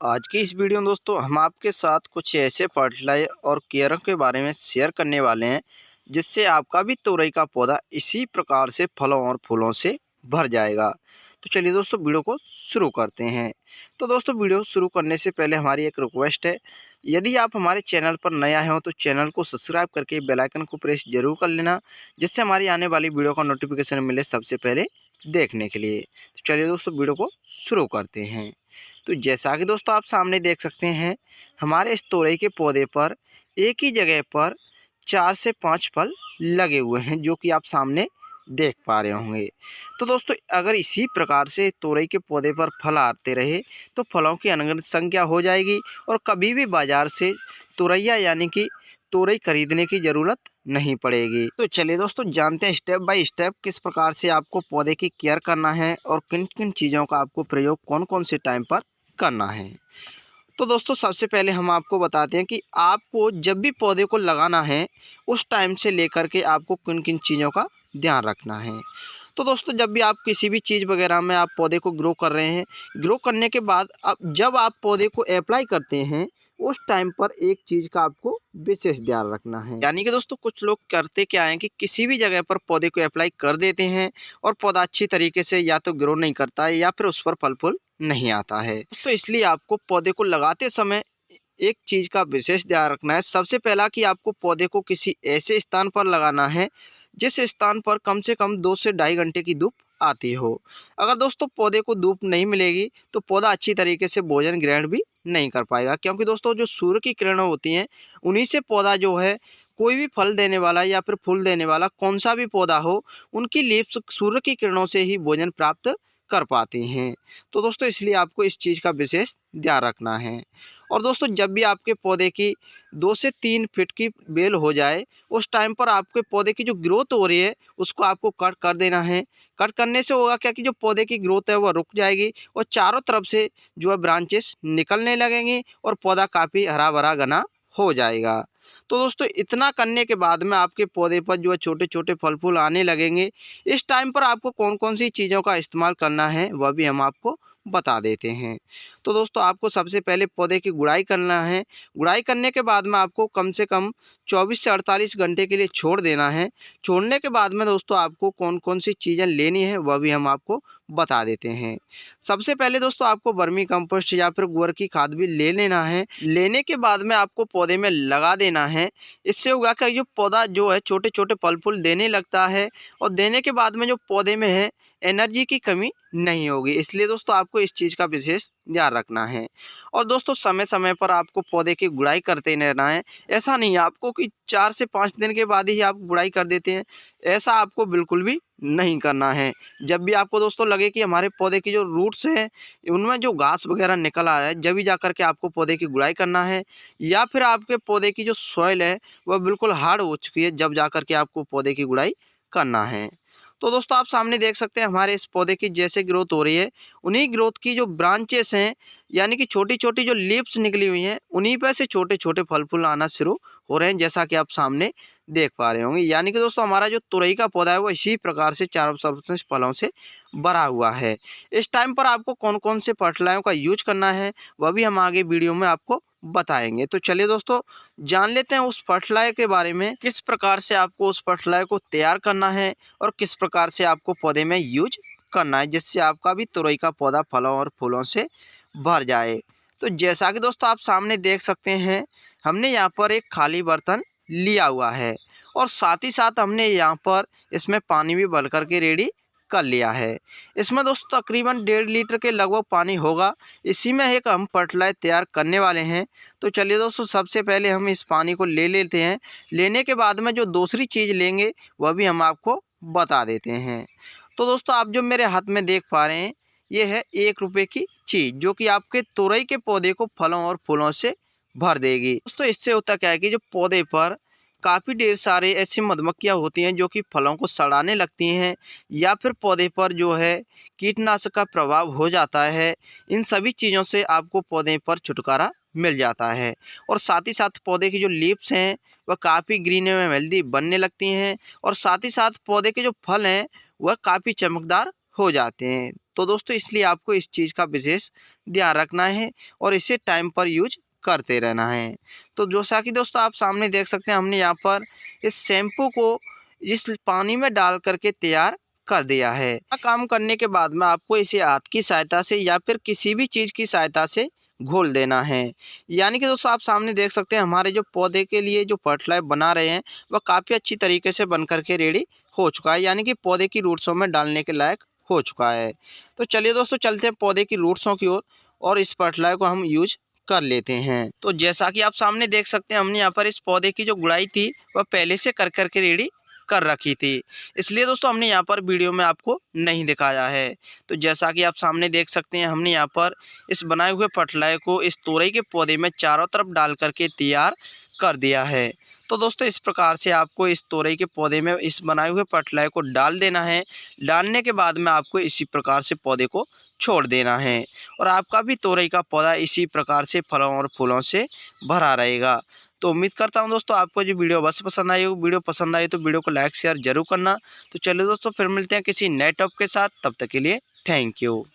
आज की इस वीडियो में दोस्तों हम आपके साथ कुछ ऐसे फर्टिलाइजर और केयरों के बारे में शेयर करने वाले हैं जिससे आपका भी तोरई का पौधा इसी प्रकार से फलों और फूलों से भर जाएगा। तो चलिए दोस्तों वीडियो को शुरू करते हैं। तो दोस्तों वीडियो शुरू करने से पहले हमारी एक रिक्वेस्ट है, यदि आप हमारे चैनल पर नया हो तो चैनल को सब्सक्राइब करके बेल आइकन को प्रेस जरूर कर लेना, जिससे हमारी आने वाली वीडियो का नोटिफिकेशन मिले सबसे पहले देखने के लिए। तो चलिए दोस्तों वीडियो को शुरू करते हैं। तो जैसा कि दोस्तों आप सामने देख सकते हैं, हमारे इस तोरई के पौधे पर एक ही जगह पर 4 से 5 फल लगे हुए हैं, जो कि आप सामने देख पा रहे होंगे। तो दोस्तों अगर इसी प्रकार से तोरई के पौधे पर फल आते रहे तो फलों की अनगिनत संख्या हो जाएगी और कभी भी बाजार से तुरैया यानी कि तोरई खरीदने की ज़रूरत नहीं पड़ेगी। तो चलिए दोस्तों जानते हैं स्टेप बाय स्टेप किस प्रकार से आपको पौधे की केयर करना है और किन किन चीज़ों का आपको प्रयोग कौन कौन से टाइम पर करना है। तो दोस्तों सबसे पहले हम आपको बताते हैं कि आपको जब भी पौधे को लगाना है उस टाइम से लेकर के आपको किन किन चीज़ों का ध्यान रखना है। तो दोस्तों जब भी आप किसी भी चीज़ वगैरह में आप पौधे को ग्रो कर रहे हैं, ग्रो करने के बाद अब जब आप पौधे को अप्लाई करते हैं उस टाइम पर एक चीज़ का आपको विशेष ध्यान रखना है। यानी कि दोस्तों कुछ लोग करते क्या हैं कि किसी भी जगह पर पौधे को अप्लाई कर देते हैं और पौधा अच्छी तरीके से या तो ग्रो नहीं करता है या फिर उस पर फल फूल नहीं आता है। तो इसलिए आपको पौधे को लगाते समय एक चीज़ का विशेष ध्यान रखना है। सबसे पहला कि आपको पौधे को किसी ऐसे स्थान पर लगाना है जिस स्थान पर कम से कम 2 से ढाई घंटे की धूप आती हो। अगर दोस्तों पौधे को धूप नहीं मिलेगी तो पौधा अच्छी तरीके से भोजन ग्रहण भी नहीं कर पाएगा, क्योंकि दोस्तों जो सूर्य की किरणें होती हैं उन्हीं से पौधा जो है कोई भी फल देने वाला या फिर फूल देने वाला कौन सा भी पौधा हो, उनकी लीव्स सूर्य की किरणों से ही भोजन प्राप्त कर पाती हैं। तो दोस्तों इसलिए आपको इस चीज़ का विशेष ध्यान रखना है। और दोस्तों जब भी आपके पौधे की 2 से 3 फीट की बेल हो जाए उस टाइम पर आपके पौधे की जो ग्रोथ हो रही है उसको आपको कट कर देना है। कट करने से होगा क्या कि जो पौधे की ग्रोथ है वो रुक जाएगी और चारों तरफ से जो है ब्रांचेस निकलने लगेंगी और पौधा काफ़ी हरा भरा घना हो जाएगा। तो दोस्तों इतना करने के बाद में आपके पौधे पर जो है छोटे छोटे फल फूल आने लगेंगे। इस टाइम पर आपको कौन कौन सी चीज़ों का इस्तेमाल करना है वह भी हम आपको बता देते हैं। तो दोस्तों आपको सबसे पहले पौधे की गुड़ाई करना है। गुड़ाई करने के बाद में आपको कम से कम 24 से 48 घंटे के लिए छोड़ देना है। छोड़ने के बाद में दोस्तों आपको कौन कौन सी चीज़ें लेनी है वह भी हम आपको बता देते हैं। सबसे पहले दोस्तों आपको वर्मी कंपोस्ट या फिर गोबर की खाद भी ले लेना है। लेने के बाद में आपको पौधे में लगा देना है। इससे होगा कि जो पौधा जो है छोटे छोटे फल फूल देने लगता है और देने के बाद में जो पौधे में है एनर्जी की कमी नहीं होगी। इसलिए दोस्तों आपको इस चीज़ का विशेष ध्यान रखना है। और दोस्तों समय समय पर आपको पौधे की गुड़ाई करते रहना है। ऐसा नहीं है आपको कि 4 से 5 दिन के बाद ही आप गुड़ाई कर देते हैं, ऐसा आपको बिल्कुल भी नहीं करना है। जब भी आपको दोस्तों लगे कि हमारे पौधे की जो रूट्स हैं उनमें जो घास वगैरह निकल आया है, जब भी जा कर के आपको पौधे की गुड़ाई करना है। या फिर आपके पौधे की जो सॉइल है वह बिल्कुल हार्ड हो चुकी है, जब जा कर के आपको पौधे की गुड़ाई करना है। तो दोस्तों आप सामने देख सकते हैं हमारे इस पौधे की जैसे ग्रोथ हो रही है, उन्हीं ग्रोथ की जो ब्रांचेस हैं यानी कि छोटी छोटी जो लीव्स निकली हुई हैं उन्हीं पर से छोटे छोटे फल फूल आना शुरू हो रहे हैं, जैसा कि आप सामने देख पा रहे होंगे। यानी कि दोस्तों हमारा जो तुरई का पौधा है वो इसी प्रकार से चारों तरफ से फलों से भरा हुआ है। इस टाइम पर आपको कौन कौन से फर्टिलाइजर का यूज करना है वह भी हम आगे वीडियो में आपको बताएंगे। तो चलिए दोस्तों जान लेते हैं उस फर्टिलाइजर के बारे में, किस प्रकार से आपको उस फर्टिलाइजर को तैयार करना है और किस प्रकार से आपको पौधे में यूज करना है, जिससे आपका भी तुरई का पौधा फलों और फूलों से भर जाए। तो जैसा कि दोस्तों आप सामने देख सकते हैं, हमने यहाँ पर एक खाली बर्तन लिया हुआ है और साथ ही साथ हमने यहाँ पर इसमें पानी भी भर करके रेडी कर लिया है। इसमें दोस्तों तकरीबन 1.5 लीटर के लगभग पानी होगा। इसी में एक हम फर्टिलाइजर तैयार करने वाले हैं। तो चलिए दोस्तों सबसे पहले हम इस पानी को ले लेते हैं। लेने के बाद में जो दूसरी चीज़ लेंगे वह भी हम आपको बता देते हैं। तो दोस्तों आप जो मेरे हाथ में देख पा रहे हैं ये है 1 रुपये की चीज़, जो कि आपके तुरई के पौधे को फलों और फूलों से भर देगी। दोस्तों इससे होता क्या है कि जो पौधे पर काफ़ी ढेर सारे ऐसी मधुमक्खियाँ होती हैं जो कि फलों को सड़ाने लगती हैं या फिर पौधे पर जो है कीटनाशक का प्रभाव हो जाता है। इन सभी चीज़ों से आपको पौधे पर छुटकारा मिल जाता है और साथ ही साथ पौधे की जो लीव्स हैं वह काफ़ी ग्रीन एवं हेल्दी बनने लगती हैं और साथ ही साथ पौधे के जो फल हैं वह काफ़ी चमकदार हो जाते हैं। तो दोस्तों इसलिए आपको इस चीज़ का विशेष ध्यान रखना है और इसे टाइम पर यूज करते रहना है। तो जैसा कि दोस्तों आप सामने देख सकते हैं, हमने यहाँ पर इस शैम्पू को इस पानी में डाल करके तैयार कर दिया है। काम करने के बाद में आपको इसे हाथ की सहायता से या फिर किसी भी चीज़ की सहायता से घोल देना है। यानी कि दोस्तों आप सामने देख सकते हैं, हमारे जो पौधे के लिए जो फर्टिलाइजर बना रहे हैं वह काफ़ी अच्छी तरीके से बन करके रेडी हो चुका है, यानी कि पौधे की रूट्सों में डालने के लायक हो चुका है। तो चलिए दोस्तों चलते हैं पौधे की रूट्सों की ओर और इस फर्टिलाइजर को हम यूज कर लेते हैं। तो जैसा कि आप सामने देख सकते हैं, हमने यहाँ पर इस पौधे की जो गुड़ाई थी वह पहले से कर करके रेडी कर रखी थी, इसलिए दोस्तों हमने यहाँ पर वीडियो में आपको नहीं दिखाया है। तो जैसा कि आप सामने देख सकते हैं, हमने यहाँ पर इस बनाए हुए फर्टिलाइजर को इस तोरई के पौधे में चारों तरफ डाल करके तैयार कर दिया है। तो दोस्तों इस प्रकार से आपको इस तोरई के पौधे में इस बनाए हुए फर्टिलाइजर को डाल देना है। डालने के बाद में आपको इसी प्रकार से पौधे को छोड़ देना है और आपका भी तोरई का पौधा इसी प्रकार से फलों और फूलों से भरा रहेगा। तो उम्मीद करता हूं दोस्तों आपको जो वीडियो बस पसंद आई हो। वीडियो पसंद आई तो वीडियो को लाइक शेयर जरूर करना। तो चलिए दोस्तों फिर मिलते हैं किसी नए टॉपिक के साथ, तब तक के लिए थैंक यू।